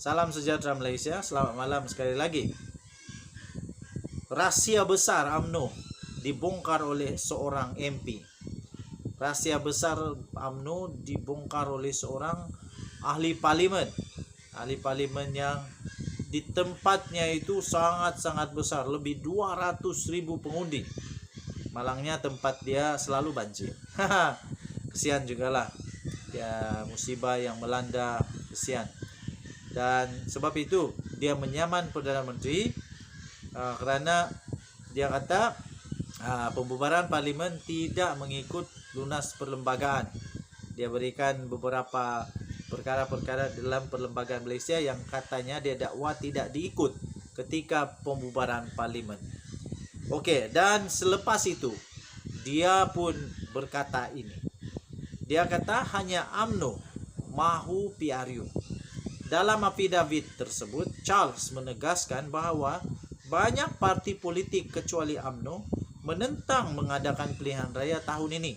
Salam sejahtera Malaysia, selamat malam sekali lagi. Rahasia besar UMNO dibongkar oleh seorang MP. Rahasia besar UMNO dibongkar oleh seorang ahli parlimen. Ahli parlimen yang di tempatnya itu sangat-sangat besar, lebih 200.000 pengundi. Malangnya tempat dia selalu banjir. Kesian jugalah. Ya, musibah yang melanda, kesian. Dan sebab itu dia menyaman Perdana Menteri kerana dia kata pembubaran parlimen tidak mengikut lunas perlembagaan. Dia berikan beberapa perkara-perkara dalam perlembagaan Malaysia yang katanya dia dakwa tidak diikut ketika pembubaran parlimen. Okey, dan selepas itu dia pun berkata ini. Dia kata hanya UMNO mahu PRU. Dalam affidavit tersebut, Charles menegaskan bahawa banyak parti politik kecuali UMNO menentang mengadakan pilihan raya tahun ini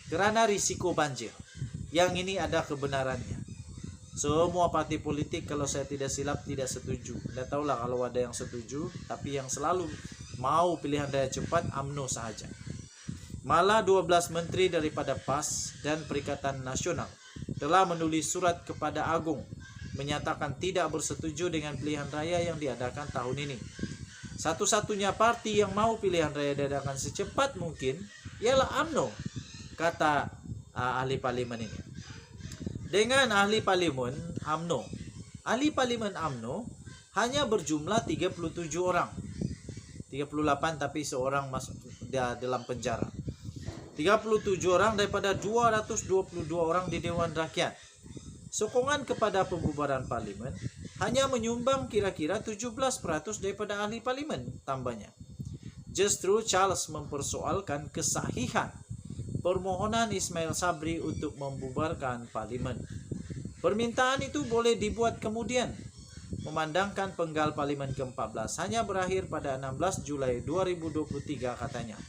kerana risiko banjir. Yang ini ada kebenarannya. Semua parti politik kalau saya tidak silap tidak setuju. Tidak tahulah kalau ada yang setuju, tapi yang selalu mau pilihan raya cepat UMNO sahaja. Malah 12 menteri daripada PAS dan Perikatan Nasional telah menulis surat kepada Agong menyatakan tidak bersetuju dengan pilihan raya yang diadakan tahun ini. Satu-satunya parti yang mau pilihan raya diadakan secepat mungkin ialah UMNO, kata ahli parlimen ini. Dengan ahli parlimen UMNO, ahli parlimen UMNO hanya berjumlah 37 orang. 38 tapi seorang masuk dalam penjara. 37 orang daripada 222 orang di Dewan Rakyat. Sokongan kepada pembubaran parlimen hanya menyumbang kira-kira 17% daripada ahli parlimen, tambahnya. Justru Charles mempersoalkan kesahihan permohonan Ismail Sabri untuk membubarkan parlimen. Permintaan itu boleh dibuat kemudian, memandangkan penggal parlimen ke-14 hanya berakhir pada 16 Julai 2023 katanya.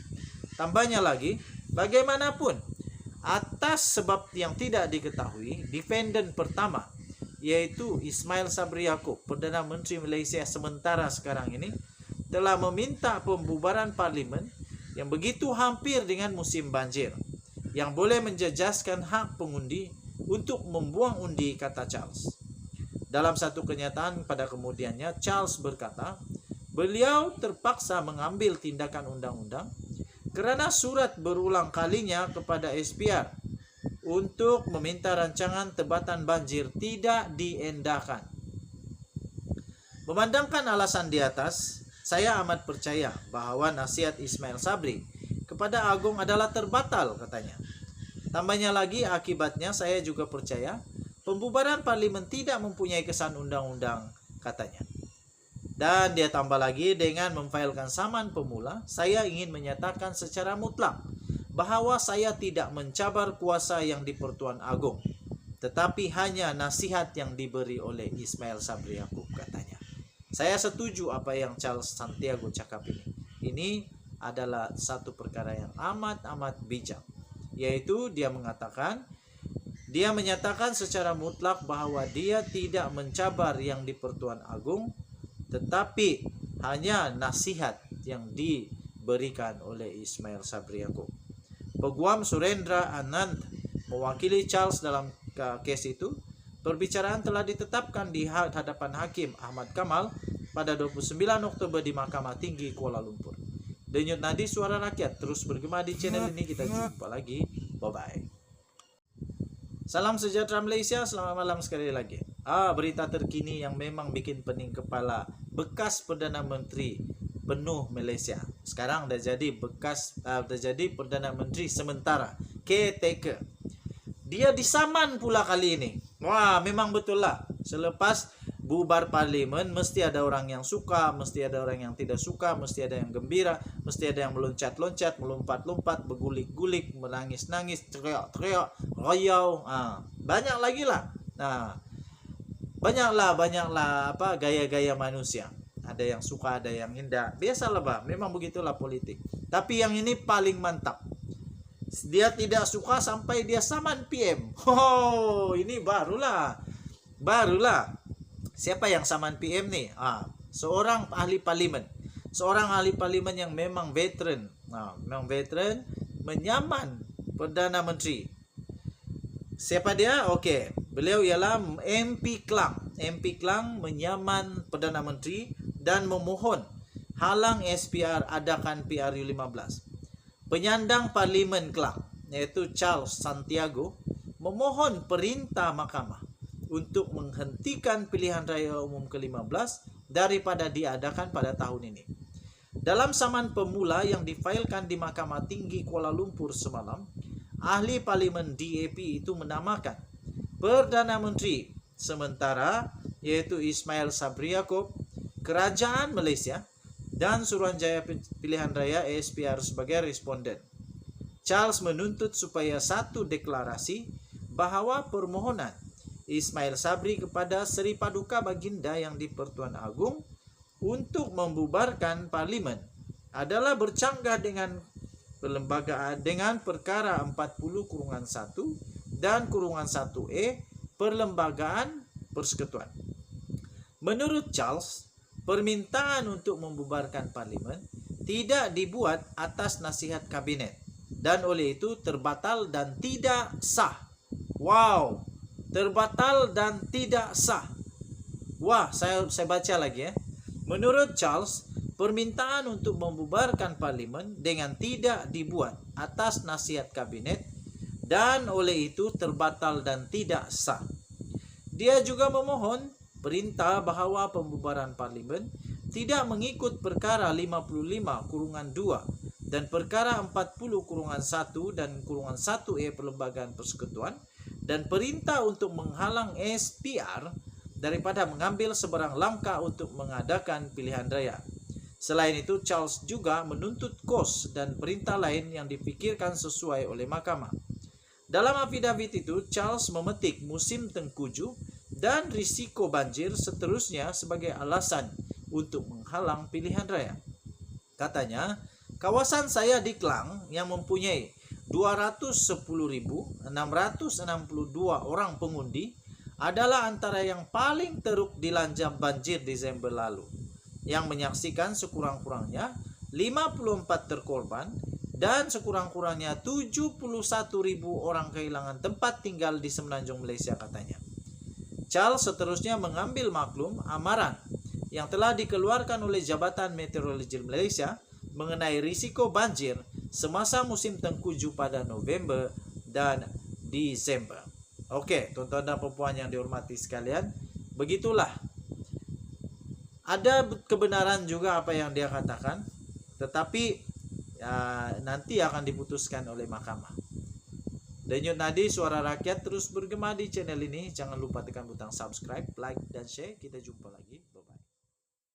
Tambahnya lagi, bagaimanapun atas sebab yang tidak diketahui, defendant pertama yaitu Ismail Sabri Yaakob, Perdana Menteri Malaysia sementara sekarang ini, telah meminta pembubaran parlimen yang begitu hampir dengan musim banjir, yang boleh menjejaskan hak pengundi untuk membuang undi, kata Charles. Dalam satu kenyataan pada kemudiannya, Charles berkata, beliau terpaksa mengambil tindakan undang-undang kerana surat berulang kalinya kepada SPR untuk meminta rancangan tebatan banjir tidak diendahkan. Memandangkan alasan di atas, saya amat percaya bahawa nasihat Ismail Sabri kepada Agong adalah terbatal, katanya. Tambahnya lagi, akibatnya saya juga percaya pembubaran parlimen tidak mempunyai kesan undang-undang, katanya. Dan dia tambah lagi, dengan memfailkan saman pemula, saya ingin menyatakan secara mutlak bahawa saya tidak mencabar kuasa yang di-Pertuan Agong, tetapi hanya nasihat yang diberi oleh Ismail Sabri Yaakob, katanya. Saya setuju apa yang Charles Santiago cakap ini. Ini adalah satu perkara yang amat-amat bijak, yaitu dia menyatakan secara mutlak bahawa dia tidak mencabar yang di-Pertuan Agong, tetapi hanya nasihat yang diberikan oleh Ismail Sabri Yaakob. Peguam Surendra Anand mewakili Charles dalam kes itu. Perbicaraan telah ditetapkan di hadapan Hakim Ahmad Kamal pada 29 Oktober di Mahkamah Tinggi Kuala Lumpur. Denyut nadi suara rakyat terus bergema di channel ini. Kita jumpa lagi. Bye-bye. Salam sejahtera Malaysia, selamat malam sekali lagi. Berita terkini yang memang bikin pening kepala. Bekas Perdana Menteri penuh Malaysia sekarang dah jadi Perdana Menteri sementara, caretaker. Dia disaman pula kali ini. Wah, memang betul lah. Selepas bubar parlimen, mesti ada orang yang suka, mesti ada orang yang tidak suka, mesti ada yang gembira, mesti ada yang meloncat-loncat, melompat-lompat, bergulik-gulik, menangis-nangis, teriak-teriak, royau. Banyak lagi lah. Banyaklah gaya-gaya manusia. Ada yang suka, ada yang tidak. Biasalah, bah. Memang begitulah politik. Tapi yang ini paling mantap. Dia tidak suka sampai dia saman PM. Ini barulah. Siapa yang saman PM nih? Seorang ahli parlimen. Seorang ahli parlimen yang memang veteran. Memang veteran menyaman Perdana Menteri. Siapa dia? Okey, beliau ialah MP Klang. MP Klang menyaman Perdana Menteri dan memohon halang SPR adakan PRU15. Penyandang Parlimen Klang, iaitu Charles Santiago, memohon perintah mahkamah untuk menghentikan pilihan raya umum ke-15 daripada diadakan pada tahun ini. Dalam saman pemula yang difailkan di Mahkamah Tinggi Kuala Lumpur semalam, ahli parlimen DAP itu menamakan Perdana Menteri sementara iaitu Ismail Sabri Yaakob, Kerajaan Malaysia dan Suruhanjaya Pilihan Raya SPR sebagai responden. Charles menuntut supaya satu deklarasi bahawa permohonan Ismail Sabri kepada Seri Paduka Baginda yang di-Pertuan Agong untuk membubarkan parlimen adalah bercanggah dengan perlembagaan dengan perkara 40-1 dan -1E Perlembagaan Persekutuan. Menurut Charles, permintaan untuk membubarkan parlimen tidak dibuat atas nasihat kabinet dan oleh itu terbatal dan tidak sah. Wow, terbatal dan tidak sah. Wah, saya baca lagi ya. Menurut Charles, permintaan untuk membubarkan parlimen dengan tidak dibuat atas nasihat kabinet dan oleh itu terbatal dan tidak sah. Dia juga memohon perintah bahawa pembubaran parlimen tidak mengikut perkara 55-2 dan perkara 40-1 dan -1E Perlembagaan Persekutuan dan perintah untuk menghalang SPR daripada mengambil sebarang langkah untuk mengadakan pilihan raya. Selain itu, Charles juga menuntut kos dan perintah lain yang dipikirkan sesuai oleh mahkamah. Dalam afidavit itu, Charles memetik musim tengkujuh dan risiko banjir seterusnya sebagai alasan untuk menghalang pilihan raya. Katanya, kawasan saya di Klang yang mempunyai 210,662 orang pengundi adalah antara yang paling teruk dilanda banjir Desember lalu, yang menyaksikan sekurang-kurangnya 54 terkorban dan sekurang-kurangnya 71,000 orang kehilangan tempat tinggal di semenanjung Malaysia, katanya. Charles seterusnya mengambil maklum amaran yang telah dikeluarkan oleh Jabatan Meteorologi Malaysia mengenai risiko banjir semasa musim tengkujuh pada November dan Disember. Okey, tuan-tuan dan puan yang dihormati sekalian, begitulah. Ada kebenaran juga apa yang dia katakan, tetapi nanti akan diputuskan oleh mahkamah. Denyut nadi suara rakyat terus bergema di channel ini. Jangan lupa tekan butang subscribe, like dan share. Kita jumpa lagi.